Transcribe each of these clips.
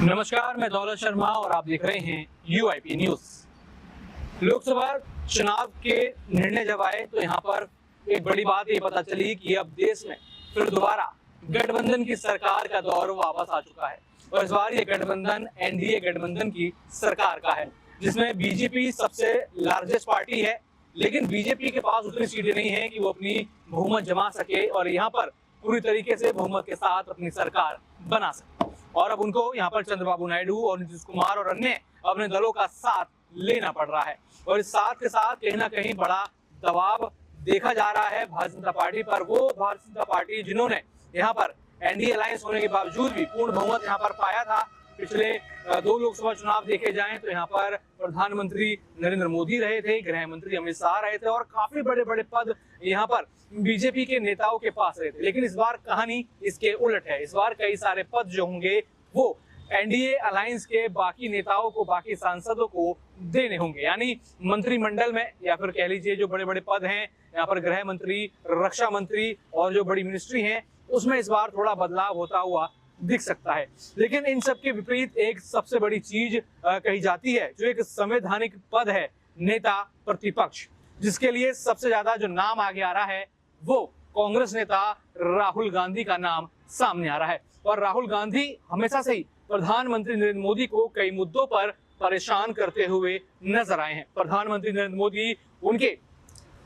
नमस्कार, मैं दौलत शर्मा और आप देख रहे हैं यूआईपी न्यूज। लोकसभा चुनाव के निर्णय जब आए तो यहाँ पर एक बड़ी बात ये पता चली कि अब देश में फिर दोबारा गठबंधन की सरकार का दौर वापस आ चुका है और इस बार ये गठबंधन एनडीए गठबंधन की सरकार का है, जिसमें बीजेपी सबसे लार्जेस्ट पार्टी है। लेकिन बीजेपी के पास उतनी सीटें नहीं है कि वो अपनी बहुमत जमा सके और यहाँ पर पूरी तरीके से बहुमत के साथ अपनी सरकार बना सके। और अब उनको यहाँ पर चंद्रबाबू नायडू और नीतीश कुमार और अन्य अपने दलों का साथ लेना पड़ रहा है और इस साथ के साथ कहीं ना कहीं बड़ा दबाव देखा जा रहा है भारतीय जनता पार्टी पर। वो भारतीय जनता पार्टी जिन्होंने यहाँ पर एनडीए अलायंस होने के बावजूद भी पूर्ण बहुमत यहाँ पर पाया था। पिछले 2 लोकसभा चुनाव देखे जाएं तो यहाँ पर प्रधानमंत्री नरेंद्र मोदी रहे थे, गृह मंत्री अमित शाह रहे थे और काफी बड़े बड़े पद यहाँ पर बीजेपी के नेताओं के पास रहे थे। लेकिन इस बार कहानी इसके उलट है। इस बार कई सारे पद जो होंगे वो एनडीए अलायंस के बाकी नेताओं को, बाकी सांसदों को देने होंगे, यानी मंत्रिमंडल में या फिर कह लीजिए जो बड़े बड़े पद हैं यहाँ पर गृह मंत्री, रक्षा मंत्री और जो बड़ी मिनिस्ट्री हैं उसमें इस बार थोड़ा बदलाव होता हुआ दिख सकता है। लेकिन इन सब के विपरीत एक सबसे बड़ी चीज कही जाती है, जो एक संवैधानिक पद है नेता प्रतिपक्ष, जिसके लिए सबसे ज्यादा जो नाम आगे आ रहा है वो कांग्रेस नेता राहुल गांधी का नाम सामने आ रहा है। और राहुल गांधी हमेशा से ही प्रधानमंत्री नरेंद्र मोदी को कई मुद्दों पर परेशान करते हुए नजर आए हैं। प्रधानमंत्री नरेंद्र मोदी उनके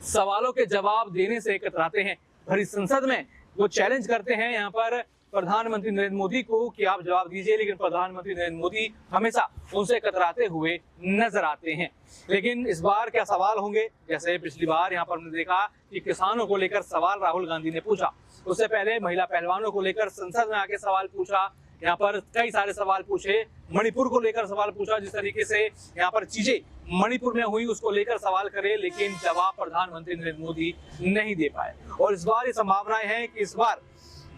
सवालों के जवाब देने से कतराते हैं। भरी संसद में वो चैलेंज करते हैं यहाँ पर प्रधानमंत्री नरेंद्र मोदी को कि आप जवाब दीजिए, लेकिन प्रधानमंत्री नरेंद्र मोदी हमेशा उनसे कतराते हुए नजर आते हैं। लेकिन इस बार क्या सवाल होंगे? जैसे पिछली बार यहाँ पर हमने देखा कि किसानों को लेकर सवाल राहुल गांधी ने पूछा, उससे पहले महिला पहलवानों को लेकर संसद में आके सवाल पूछा, यहाँ पर कई सारे सवाल पूछे, मणिपुर को लेकर सवाल पूछा। जिस तरीके से यहाँ पर चीजें मणिपुर में हुई उसको लेकर सवाल करे, लेकिन जवाब प्रधानमंत्री नरेंद्र मोदी नहीं दे पाए। और इस बार ये संभावनाएं हैं कि इस बार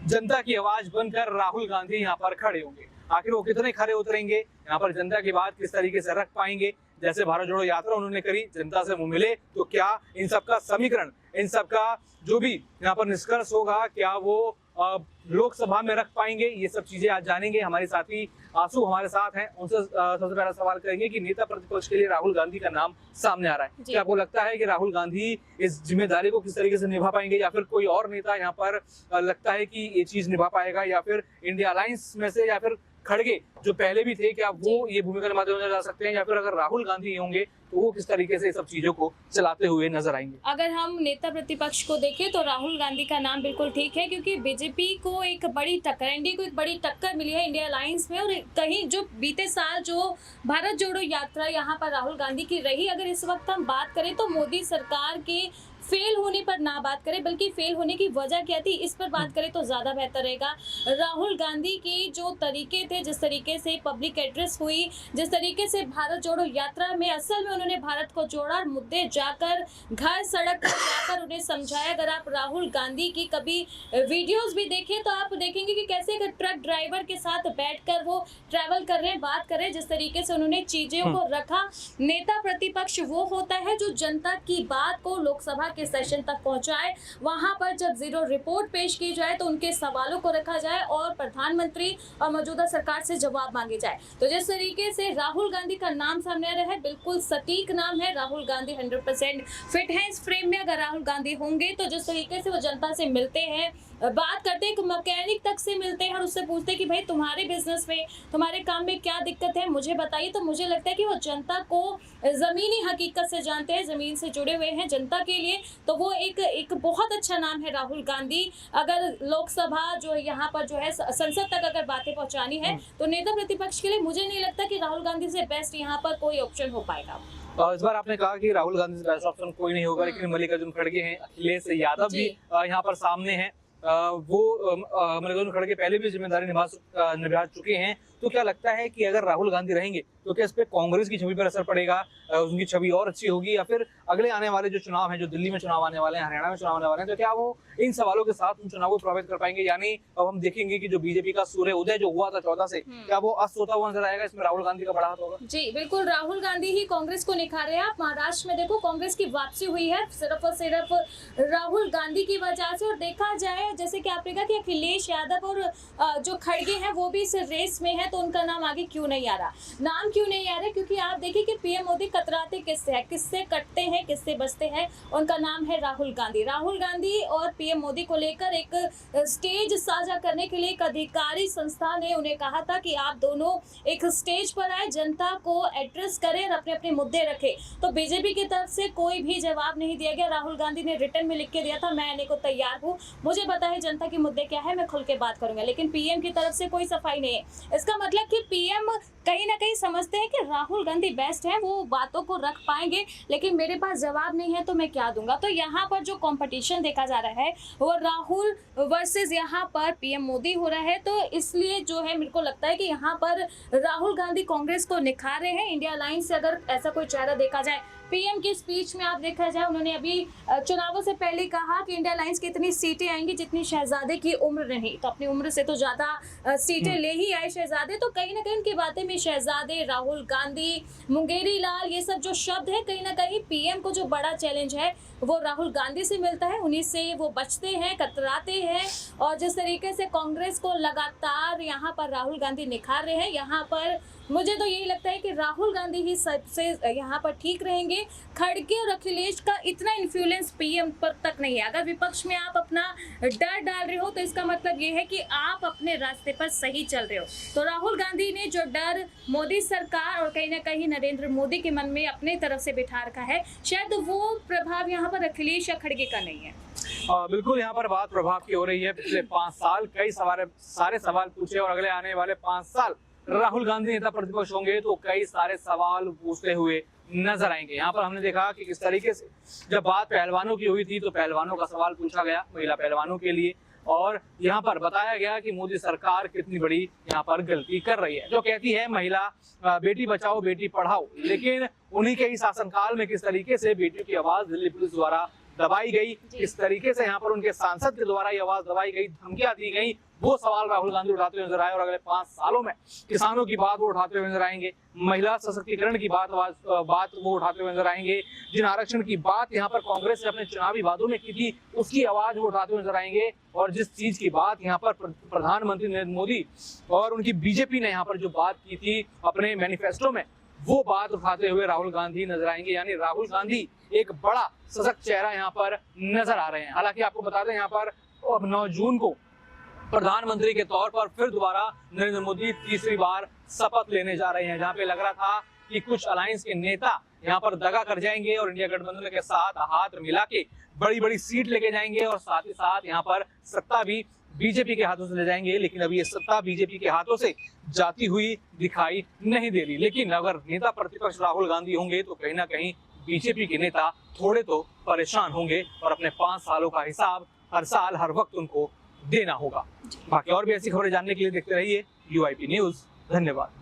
जनता की आवाज बनकर राहुल गांधी यहाँ पर खड़े होंगे। आखिर वो कितने खड़े उतरेंगे, यहाँ पर जनता की बात किस तरीके से रख पाएंगे? जैसे भारत जोड़ो यात्रा उन्होंने करी, जनता से वो मिले, तो क्या इन सबका समीकरण, इन सबका जो भी यहाँ पर निष्कर्ष होगा, क्या वो लोकसभा में रख पाएंगे? ये सब चीजें आज जानेंगे। हमारे साथी आंसू हमारे साथ हैं, उनसे सबसे पहला सवाल करेंगे कि नेता प्रतिपक्ष के लिए राहुल गांधी का नाम सामने आ रहा है, क्या आपको लगता है कि राहुल गांधी इस जिम्मेदारी को किस तरीके से निभा पाएंगे, या फिर कोई और नेता यहाँ पर लगता है कि ये चीज निभा पाएगा, या फिर इंडिया अलायंस में से या फिर खड़गे जो पहले भी थे, क्या वो ये भूमिका निभाते हुए नजर आ सकते हैं, या फिर अगर राहुल गांधी होंगे तो वो किस तरीके से सब चीजों को चलाते हुए नजर आएंगे? अगर हम नेता प्रतिपक्ष को देखें तो राहुल गांधी का नाम बिल्कुल ठीक है, क्योंकि बीजेपी को एक बड़ी टक्कर, एनडीए को एक बड़ी टक्कर मिली है इंडिया अलायंस में। और कहीं जो बीते साल जो भारत जोड़ो यात्रा यहाँ पर राहुल गांधी की रही, अगर इस वक्त हम बात करें तो मोदी सरकार के फेल होने पर ना बात करें, बल्कि फेल होने की वजह क्या थी इस पर बात करें तो ज्यादा बेहतर रहेगा। राहुल गांधी के जो तरीके थे, जिस तरीके से पब्लिक एड्रेस हुई, जिस तरीके से भारत जोड़ो यात्रा में असल में उन्होंने भारत को जोड़ा, मुद्दे जाकर घर सड़क पर जाकर उन्हें समझाया। अगर आप राहुल गांधी की कभी वीडियोस भी देखें तो आप देखेंगे कि कैसे एक ट्रक ड्राइवर के साथ बैठकर वो ट्रैवल कर रहे हैं, बात कर रहे हैं, जिस तरीके से उन्होंने चीजों को रखा। नेता प्रतिपक्ष वो होता है जो जनता की बात को लोकसभा के सेशन तक पहुंचाए, वहां पर जब जीरो रिपोर्ट पेश की जाए तो उनके सवालों को रखा जाए और प्रधानमंत्री और मौजूदा सरकार से जवाब मांगे जाए। तो जिस तरीके से राहुल गांधी का नाम सामने आ रहा है, बिल्कुल सटीक नाम है। राहुल गांधी 100% फिट है इस फ्रेम में। अगर राहुल गांधी होंगे तो जिस तरीके से वो जनता से मिलते हैं, बात करते हैं, मैकेनिक तक से मिलते हैं और उससे पूछते हैं कि भाई तुम्हारे बिजनेस में, तुम्हारे काम में क्या दिक्कत है, मुझे बताइए। तो मुझे लगता है कि वो जनता को जमीनी हकीकत से जानते हैं, जमीन से जुड़े हुए हैं जनता के लिए। तो वो एक बहुत अच्छा नाम है राहुल गांधी। अगर लोकसभा जो यहाँ पर जो है संसद तक अगर बातें पहुंचानी है तो नेता प्रतिपक्ष के लिए मुझे नहीं लगता कि राहुल गांधी से बेस्ट यहाँ पर कोई ऑप्शन हो पाएगा। इस बार आपने कहा कि राहुल गांधी से बेस्ट ऑप्शन कोई नहीं होगा, लेकिन मल्लिकार्जुन खड़गे हैं, अखिलेश यादव भी यहाँ पर सामने हैं। वो मल्लिकार्जुन खड़गे पहले भी जिम्मेदारी निभा चुके हैं। तो क्या लगता है कि अगर राहुल गांधी रहेंगे तो क्या इस पे कांग्रेस की छवि पर असर पड़ेगा, उनकी छवि और अच्छी होगी, या फिर अगले आने वाले जो चुनाव हैं, जो दिल्ली में चुनाव आने वाले हैं, हरियाणा में चुनाव आने वाले हैं, तो क्या वो इन सवालों के साथ उन चुनाव को प्रभावित कर पाएंगे? यानी अब हम देखेंगे कि जो बीजेपी का सूर्य उदय जो हुआ था 14 से, क्या वो अस्त होता हुआ नजर आएगा? इसमें राहुल गांधी का बड़ा हाथ होगा? जी बिल्कुल, राहुल गांधी ही कांग्रेस को निखारे हैं। आप महाराष्ट्र में देखो, कांग्रेस की वापसी हुई है सिर्फ और सिर्फ राहुल गांधी की वजह से। और देखा जाए, जैसे कि आपने कहा कि अखिलेश यादव और जो खड़गे हैं वो भी इस रेस में है, तो उनका नाम आगे क्यों नहीं आ रहा? नाम क्यों नहीं आ रहा? क्योंकि आप देखिए कि पीएम मोदी कतराते किससे हैं, किससे कटते हैं, किससे बचते हैं? उनका नाम है राहुल गांधी। राहुल गांधी और पीएम मोदी को लेकर एक स्टेज साझा करने के लिए एक अधिकारी संस्था ने उन्हें कहा था कि आप दोनों एक स्टेज पर आए, जनता को एड्रेस करें और अपने अपने मुद्दे रखें। तो बीजेपी की तरफ से कोई भी जवाब नहीं दिया गया। राहुल गांधी ने रिटर्न में लिख के दिया था, मैं आने को तैयार हूँ, मुझे पता है जनता के मुद्दे क्या है, मैं खुल के बात करूंगा। लेकिन पीएम की तरफ से कोई सफाई नहीं है। इसका मतलब कि पीएम कहीं ना कहीं समझते हैं कि राहुल गांधी बेस्ट है, वो बातों को रख पाएंगे, लेकिन मेरे पास जवाब नहीं है तो मैं क्या दूंगा। तो यहाँ पर जो कंपटीशन देखा जा रहा है वो राहुल वर्सेस यहाँ पर पीएम मोदी हो रहा है। तो इसलिए जो है मेरे को लगता है कि यहाँ पर राहुल गांधी कांग्रेस को निखार रहे हैं। इंडिया अलायंस से अगर ऐसा कोई चेहरा देखा जाए, पीएम की स्पीच में आप देखा जाए, उन्होंने अभी चुनावों से पहले कहा कि इंडिया अलायंस की इतनी सीटें आएंगी जितनी शहजादे की उम्र नहीं। तो अपनी उम्र से तो ज्यादा सीटें ले ही आए शहजादे। तो कहीं ना कहीं उनकी बातें में शहजादे, राहुल गांधी, मुंगेरी लाल, ये सब जो शब्द है, कहीं ना कहीं पीएम को जो बड़ा चैलेंज है वो राहुल गांधी से मिलता है, उन्हीं से वो बचते हैं, कतराते हैं। और जिस तरीके से कांग्रेस को लगातार यहाँ पर राहुल गांधी निखार रहे हैं, यहाँ पर मुझे तो यही लगता है कि राहुल गांधी ही सबसे यहाँ पर ठीक रहेंगे। खड़गे और अखिलेश का इतना इन्फ्लुएंस पीएम पर तक नहीं है। अगर विपक्ष में आप अपना डर डाल रहे हो तो इसका मतलब ये है कि आप अपने रास्ते पर सही चल रहे हो। तो राहुल गांधी ने जो डर मोदी सरकार और कहीं ना कहीं नरेंद्र मोदी के मन में अपने तरफ से बिठा रखा है, शायद वो प्रभाव यहाँ पर अखिलेश या खड़गे का नहीं है। बिल्कुल, यहाँ पर बात प्रभाव की हो रही है। पिछले 5 साल कई सारे सवाल पूछे, और अगले आने वाले 5 साल राहुल गांधी नेता प्रतिपक्ष होंगे तो कई सारे सवाल पूछते हुए नजर आएंगे। यहाँ पर हमने देखा कि किस तरीके से जब बात पहलवानों की हुई थी तो पहलवानों का सवाल पूछा गया, महिला पहलवानों के लिए, और यहाँ पर बताया गया कि मोदी सरकार कितनी बड़ी यहाँ पर गलती कर रही है, जो कहती है महिला बेटी बचाओ बेटी पढ़ाओ, लेकिन उन्हीं के ही शासनकाल में किस तरीके से बेटियों की आवाज दिल्ली पुलिस द्वारा दबाई गई, किस तरीके से यहाँ पर उनके सांसद के द्वारा ये आवाज दबाई गई, धमकियां दी गई, वो सवाल राहुल गांधी उठाते हुए नजर आए। और अगले 5 सालों में किसानों की बात वो उठाते हुए नजर आएंगे, महिला सशक्तिकरण की बात वो उठाते हुए नजर आएंगे, जिन आरक्षण की बात यहाँ पर कांग्रेस ने अपने चुनावी वादों में की थी उसकी आवाज वो उठाते हुए नजर आएंगे। और जिस चीज की बात यहाँ पर प्रधानमंत्री नरेंद्र मोदी और उनकी बीजेपी ने यहाँ पर जो बात की थी अपने मैनिफेस्टो में, वो बात उठाते हुए राहुल गांधी नजर आएंगे। यानी राहुल गांधी एक बड़ा सशक्त चेहरा यहाँ पर नजर आ रहे हैं। हालांकि आपको बता दें, यहाँ पर अब 9 जून को प्रधानमंत्री के तौर पर फिर दोबारा नरेंद्र मोदी तीसरी बार शपथ लेने जा रहे हैं, जहां पे लग रहा था कि कुछ अलायंस के नेता यहाँ पर दगा कर जाएंगे और इंडिया गठबंधन के साथ हाथ मिला के बड़ी बड़ी सीट लेके जाएंगे, और साथ ही साथ यहाँ पर सत्ता भी बीजेपी के हाथों से ले जाएंगे। लेकिन अभी ये सत्ता बीजेपी के हाथों से जाती हुई दिखाई नहीं दे रही। लेकिन अगर नेता प्रतिपक्ष राहुल गांधी होंगे तो कहीं ना कहीं बीजेपी के नेता थोड़े तो परेशान होंगे, और अपने 5 सालों का हिसाब हर साल हर वक्त उनको देना होगा। बाकी और भी ऐसी खबरें जानने के लिए देखते रहिए UIP न्यूज। धन्यवाद।